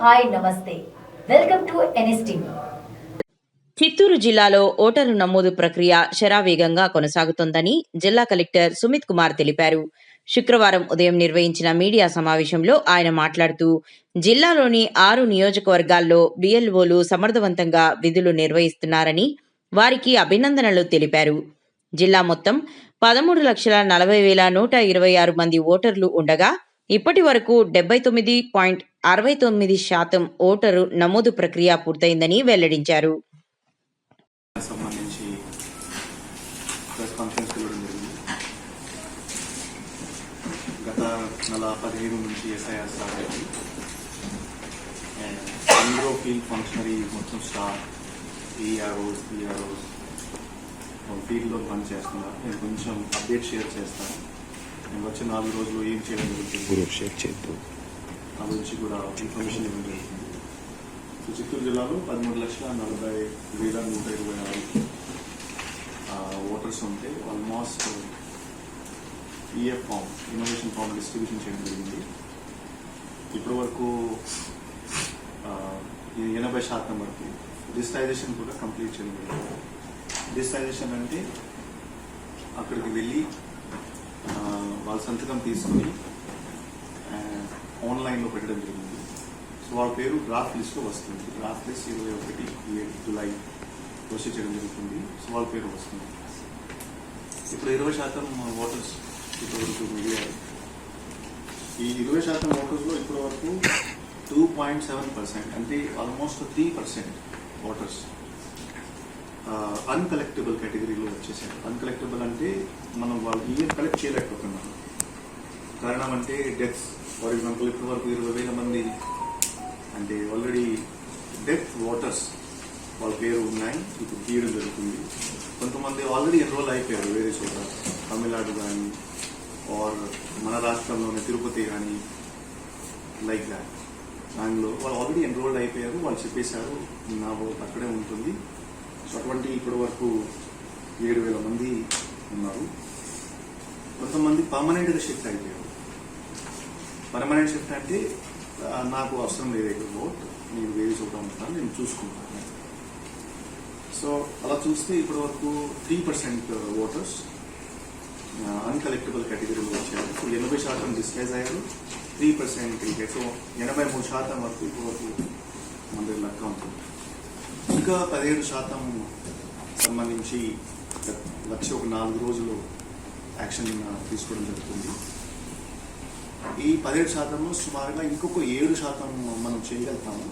Hi నమస్తే welcome to NSTV. Chittoor జిల్లాలో voter నమోదు ప్రక్రియ శరావేగంగా కొనసాగుతోందని జిల్లా కలెక్టర్ సుమిత్ కుమార్ తెలిపారు. శుక్రవారం ఉదయం నిర్వహించిన మీడియా సమావేశంలో ఆయన మాట్లాడుతూ జిల్లాలోని 6 నియోజకవర్గాల్లో BLOలు సమర్థవంతంగా విధులు నిర్వహిస్తున్నారని వారికి అభినందనలు తెలిపారు. జిల్లా మొత్తం 13,40,126 మంది ఓటర్లు ఉండగా ఇప్పటి వరకు 79.69% ఓటరు నమోదు ప్రక్రియ పూర్తయిందని వెల్లడించారు. సంబంధించి ప్రెస్ కాన్ఫరెన్స్ ఇవ్వడం జరిగింది. గత నెల 15 నుంచి SIR స్టార్ట్ అయింది. అందరూ ఫీల్డ్ ఫంక్షనరీ మొత్తం స్టాఫ్ EROs ఫీల్డ్లో పని చేస్తున్నారు. నేను కొంచెం అప్డేట్ షేర్ చేస్తాను. నేను వచ్చే 4 రోజులు ఏం చేయడం జరుగుతుంది షేర్ చేద్దాం ఆ గురించి కూడా ఇన్ఫర్మేషన్ ఇవ్వడం జరుగుతుంది. సో చిత్తూరు జిల్లాలో 13,40,126 ఓటర్స్ ఉంటే almost EF form innovation form distribution చేయడం జరిగింది. ఇప్పటి వరకు 80% వరకు డిజిటైజేషన్ కూడా కంప్లీట్ చేయడం జరిగింది. డిజిటైజేషన్ అంటే అక్కడికి వెళ్ళి వాళ్ళ సంతకం తీసుకుని ఆన్లైన్లో పెట్టడం జరిగింది. సో వాళ్ళ పేరు డ్రాఫ్ట్ లిస్ట్లో వస్తుంది. డ్రాఫ్ట్ లిస్ట్ 21 జూలై ప్రొసీడ్ చేయడం జరుగుతుంది. సో వాళ్ళ పేరు వస్తుంది. ఇప్పుడు 20% ఓటర్స్ ఇప్పటివరకు మిగిలారు. ఈ 20% ఓటర్స్లో ఇప్పటి వరకు 2.7% అంటే ఆల్మోస్ట్ 3% ఓటర్స్ అన్కలెక్టబుల్ కేటగిరీలో వచ్చేసారు. అన్కలెక్టబుల్ అంటే మనం వాళ్ళు ఈవెన్ కలెక్ట్ చేయలేకపోతున్నాం. కారణం అంటే డెత్స్. ఫర్ ఎగ్జాంపుల్ ఇప్పటి వరకు 20,000 మంది అంటే ఆల్రెడీ డెత్ ఓటర్స్ వాళ్ళ పేరు ఉన్నాయి. ఇప్పుడు తీయడం జరుగుతుంది. కొంతమంది ఆల్రెడీ ఎన్రోల్ అయిపోయారు వేరే చోట, తమిళనాడు కానీ ఆర్ మన రాష్ట్రంలోనే తిరుపతి కానీ లైక్ దాట్. దానిలో వాళ్ళు ఆల్రెడీ ఎన్రోల్డ్ అయిపోయారు. వాళ్ళు చెప్పేశారు నా ఓట్ అక్కడే ఉంటుంది. సో అటువంటి ఇప్పటి వరకు 7,000 మంది ఉన్నారు. కొంతమంది పర్మనెంట్గా షిఫ్ట్ అయిపోయారు. పర్మనెంట్ షిఫ్ట్ అంటే నాకు అవసరం లేదు ఇక్కడ ఓట్, నేను వేరే చోట ఉంటాను, నేను చూసుకుంటాను. సో అలా చూస్తే ఇప్పటి వరకు 3% ఓటర్స్ అన్కలెక్టబుల్ కేటగిరీలో వచ్చారు. సో 80% డిస్కైజ్ అయ్యారు. 3% సో 83% వరకు ఇప్పటి వరకు మన దగ్గర లెక్క ఉంటుంది. ఇంకా 17% సంబంధించి వచ్చి ఒక 4 రోజులు యాక్షన్ తీసుకోవడం జరుగుతుంది. ఈ 17%లో సుమారుగా ఇంకొక 7% మనం చేయగలుగుతాము.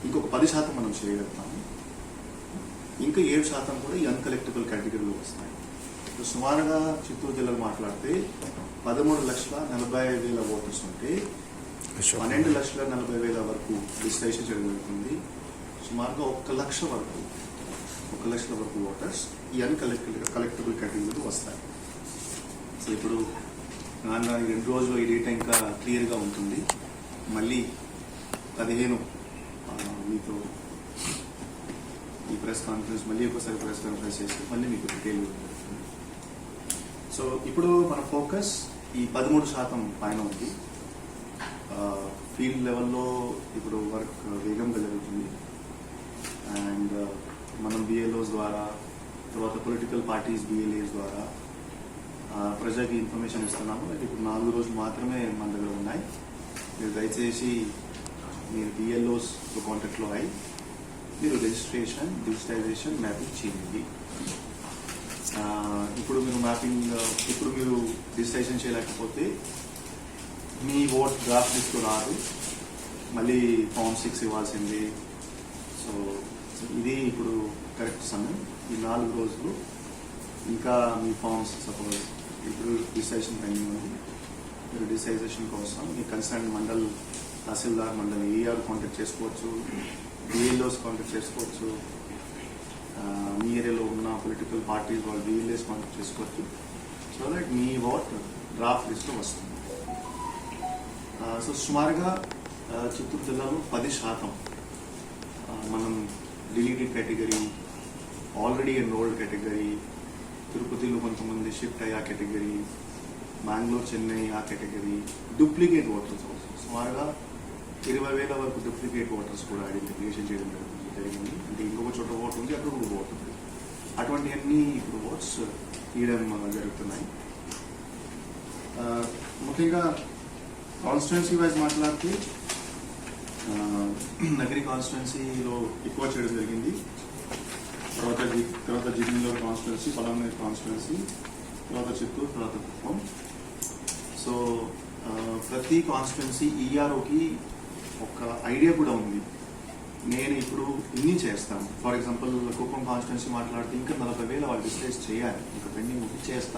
ఇంకొక 10% మనం చేయగలుగుతాము. ఇంకా 7% కూడా ఈ అన్కలెక్టబుల్ కేటగిరీలో వస్తాయి. సుమారుగా చిత్తూరు జిల్లాలో మాట్లాడితే 13,40,000 ఓటర్స్ ఉంటే 12,40,000 వరకు రిజిస్ట్రేషన్ చేయడం జరుగుతుంది. సుమారుగా 1,00,000 వరకు ఓటర్స్ ఈ కలెక్టబుల్ కేటగిరీలో వస్తాయి. సో ఇప్పుడు 2 రోజుల్లో ఈ డేటా ఇంకా క్లియర్గా ఉంటుంది. మళ్ళీ 15 మీతో ఈ ప్రెస్ కాన్ఫరెన్స్ మళ్ళీ ఒకసారి ప్రెస్ కాన్ఫరెన్స్ చేసి మళ్ళీ మీకు డీటెయిల్ ఉంటుంది. సో ఇప్పుడు మన ఫోకస్ ఈ 13% పైన ఉంది. ఫీల్డ్ లెవెల్లో ఇప్పుడు వర్క్ వేగంగా జరుగుతుంది. అండ్ మనం BLOs ద్వారా, తర్వాత పొలిటికల్ పార్టీస్ BLAs ద్వారా ప్రజలకి ఇన్ఫర్మేషన్ ఇస్తున్నాము. ఇప్పుడు 4 రోజులు మాత్రమే మన దగ్గర ఉన్నాయి. మీరు దయచేసి మీరు BLOsతో కాంటాక్ట్లో అయ్యి మీరు రిజిస్ట్రేషన్, డిజిటైజేషన్, మ్యాపింగ్ చేయండి. ఇప్పుడు మీరు డిజిటైజేషన్ చేయలేకపోతే మీ ఓట్ డ్రాఫ్ట్ లిస్ట్లో రాదు, మళ్ళీ ఫామ్ 6 ఇవ్వాల్సింది. సో ఇది ఇప్పుడు కరెక్ట్ సమయం. ఈ 4 రోజులు ఇంకా మీ ఫామ్స్ సపోజ్ ఇప్పుడు డిజిటైజేషన్ పెండింగ్ ఉంది. మీరు డిజిటైజేషన్ కోసం మీ కన్సర్న్ మండల్, తహసీల్దార్ మండల్ ER కాంటాక్ట్ చేసుకోవచ్చు, BLOs కాంటాక్ట్ చేసుకోవచ్చు, మీ ఏరియాలో ఉన్న పొలిటికల్ పార్టీస్ వాళ్ళు BLAs కాంటాక్ట్ చేసుకోవచ్చు. So that me vote draft లిస్ట్లో వస్తుంది. సో సుమారుగా చిత్తూరు జిల్లాలో 10% మనం deleted category, already enrolled category, తిరుపతిలో కొంతమంది షిఫ్ట్ అయ్యే కేటగిరీ, బెంగళూరు, చెన్నై ఆ కేటగిరీ, డూప్లికేట్ ఓటర్స్ సుమారుగా 20,000 వరకు డూప్లికేట్ ఓటర్స్ కూడా ఐడెంటిఫికేషన్ చేయడం జరిగింది. అంటే ఇంకొక చోట ఓటు ఉంది, అక్కడ ఒక ఓటు ఉంది. అటువంటి అన్ని ఇప్పుడు ఓట్స్ తీయడం జరుగుతున్నాయి. ముఖ్యంగా కాన్స్టిట్యున్సీ వైజ్ మాట్లాడితే నగరి కాన్స్టిట్యున్సీలో ఎక్కువ చేయడం జరిగింది. తర్వాత జిల్లాలో కాన్స్టిట్యున్సీ, పలానా కాన్స్టిట్యున్సీ, తర్వాత చిత్తూరు, తర్వాత కుప్పం. సో ప్రతి కాన్స్టిట్యున్సీ ఈఆర్ఓకి ఒక ఐడియా కూడా ఉంది. నేను ఇప్పుడు ఇన్ని చేస్తాను. ఫర్ ఎగ్జాంపుల్ కుప్పం కాన్స్టిట్యున్సీ మాట్లాడితే ఇంకా 40,000 వాళ్ళు డిస్ప్లేస్ చేయాలి, ఇంకా పెండింగ్ ఉంది, చేస్తా.